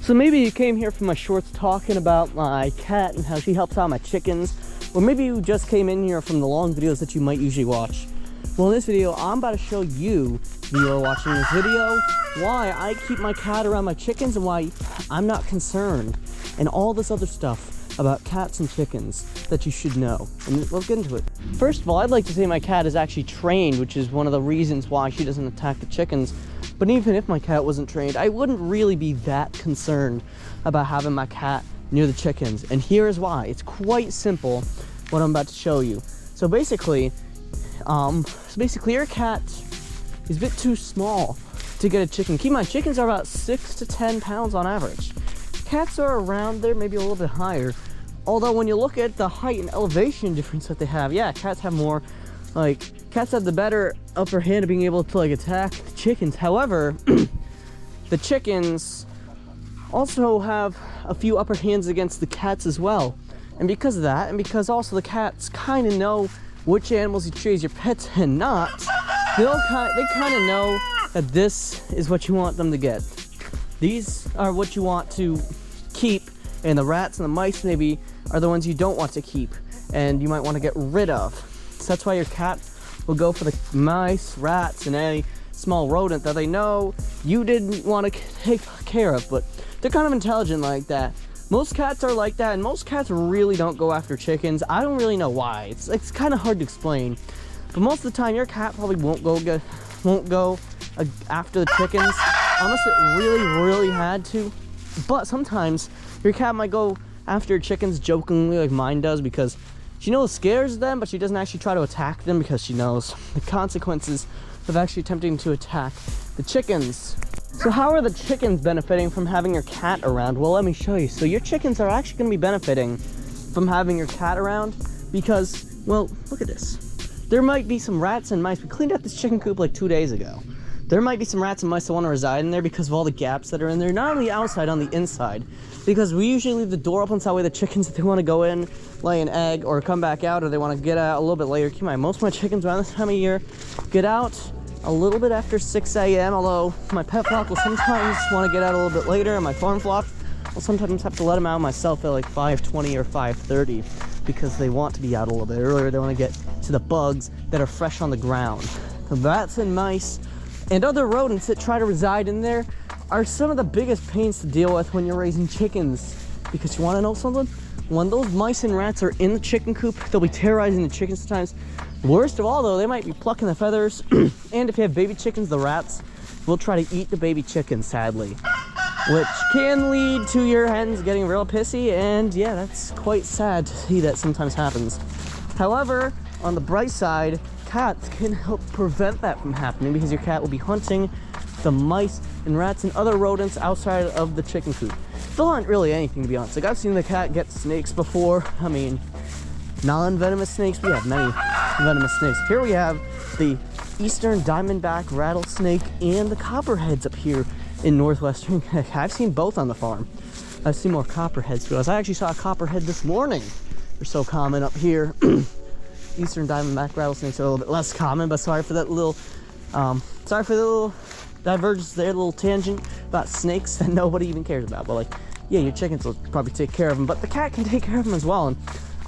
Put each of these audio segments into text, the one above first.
So maybe you came here from my shorts talking about my cat and how she helps out my chickens. Or maybe you just came in here from the long videos that you might usually watch. Well, in this video, I'm about to show you, viewer watching this video, why I keep my cat around my chickens and why I'm not concerned. And all this other stuff about cats and chickens that you should know. And let's get into it. First of all, I'd like to say my cat is actually trained, which is one of the reasons why she doesn't attack the chickens. But even if my cat wasn't trained, I wouldn't really be that concerned about having my cat near the chickens. And here's why. It's quite simple what I'm about to show you. So basically your cat is a bit too small to get a chicken. Keep in mind, chickens are about 6 to 10 pounds on average. Cats are around there, maybe a little bit higher. Although when you look at the height and elevation difference that they have, yeah, cats have more, cats have the better upper hand of being able to attack the chickens. However, the chickens also have a few upper hands against the cats as well. And because of that, and because also the cats kind of know which animals you choose your pets and not, they kind of know that this is what you want them to get. These are what you want to keep, and the rats and the mice maybe are the ones you don't want to keep and you might want to get rid of. So that's why your cat will go for the mice, rats, and any small rodent that they know you didn't want to take care of. But they're kind of intelligent like that. Most cats are like that, and most cats really don't go after chickens. I don't really know why. It's kind of hard to explain. But most of the time, your cat probably won't go after the chickens unless it really had to. But sometimes your cat might go after chickens jokingly like mine does, because she knows it scares them, but she doesn't actually try to attack them because she knows the consequences of actually attempting to attack the chickens. So how are the chickens benefiting from having your cat around? Well, let me show you. So your chickens are actually going to be benefiting from having your cat around because, well, look at this. There might be some rats and mice. We cleaned out this chicken coop like 2 days ago. There might be some rats and mice that want to reside in there because of all the gaps that are in there, not on the outside, on the inside. Because we usually leave the door open so that way the chickens, if they want to go in, lay an egg, or come back out, or they want to get out a little bit later. Keep in mind, most of my chickens around this time of year get out a little bit after 6 a.m. Although my pet flock will sometimes want to get out a little bit later, and my farm flock will sometimes have to let them out myself at like 5:20 or 5:30 because they want to be out a little bit earlier. They want to get to the bugs that are fresh on the ground. The rats and mice and other rodents that try to reside in there are some of the biggest pains to deal with when you're raising chickens. Because you want to know something? When those mice and rats are in the chicken coop, they'll be terrorizing the chickens sometimes. Worst of all though, they might be plucking the feathers. And if you have baby chickens, the rats will try to eat the baby chickens, sadly. Which can lead to your hens getting real pissy, and yeah, that's quite sad to see that sometimes happens. However, on the bright side, cats can help prevent that from happening because your cat will be hunting the mice and rats and other rodents outside of the chicken coop. They'll hunt really anything, to be honest. Like, I've seen the cat get snakes before. I mean, non-venomous snakes. We have many venomous snakes. Here we have the eastern diamondback rattlesnake and the copperheads up here in northwestern. I've seen both on the farm. I've seen more copperheads because I actually saw a copperhead this morning. They're so common up here. Eastern diamondback rattlesnakes are a little bit less common, but sorry for that little divergence there, little tangent about snakes that nobody even cares about. But yeah, your chickens will probably take care of them, but the cat can take care of them as well. And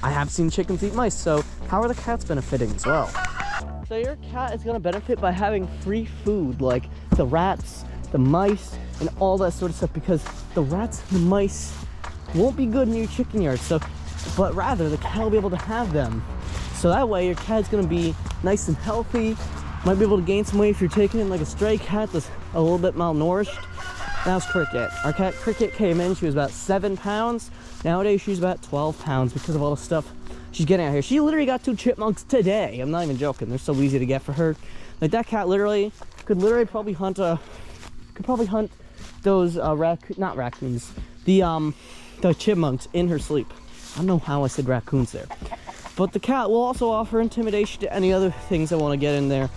I have seen chickens eat mice, so how are the cats benefiting as well? So your cat is going to benefit by having free food, like the rats, the mice, and all that sort of stuff, because the rats and the mice won't be good in your chicken yard, but rather the cat will be able to have them. So that way your cat's going to be nice and healthy, might be able to gain some weight if you're taking in like a stray cat that's a little bit malnourished. That was Cricket. Our cat Cricket came in, she was about 7 pounds. Nowadays she's about 12 pounds because of all the stuff she's getting out here. She literally got 2 chipmunks today. I'm not even joking. They're so easy to get for her. Like, that cat could probably hunt those not raccoons, the chipmunks in her sleep. I don't know how I said raccoons there. But the cat will also offer intimidation to any other things that want to get in there.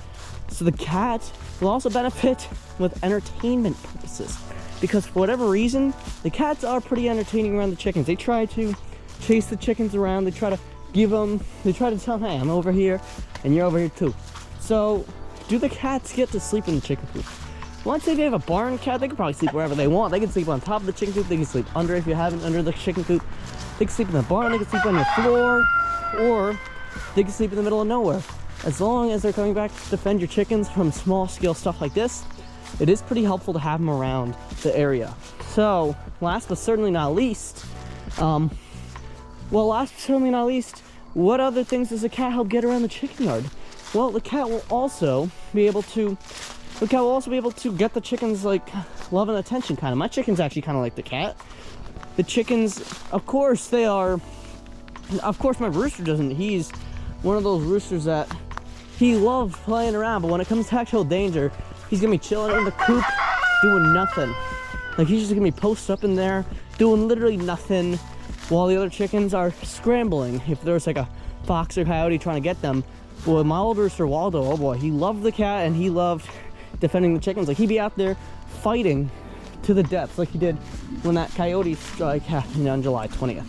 So the cat will also benefit with entertainment purposes, because for whatever reason, the cats are pretty entertaining around the chickens. They try to chase the chickens around. They try to tell them, hey, I'm over here and you're over here too. So do the cats get to sleep in the chicken coop? Well, I'd say if you have a barn cat, they can probably sleep wherever they want. They can sleep on top of the chicken coop. They can sleep under if you have it under the chicken coop. They can sleep in the barn. They can sleep on your floor, or they can sleep in the middle of nowhere. As long as they're coming back to defend your chickens from small-scale stuff like this, it is pretty helpful to have them around the area. So, last but certainly not least, what other things does a cat help get around the chicken yard? Well, the cat will also be able to get the chickens like love and attention kind of. My chickens actually kind of like the cat. The chickens, of course, my rooster doesn't. He's one of those roosters that he loves playing around, but when it comes to actual danger, he's gonna be chilling in the coop doing nothing. Like, he's just gonna be posted up in there doing literally nothing while the other chickens are scrambling. If there's like a fox or coyote trying to get them. Well, my old rooster Waldo, oh boy, he loved the cat and he loved defending the chickens. Like, he'd be out there fighting to the death like he did when that coyote strike happened on July 20th.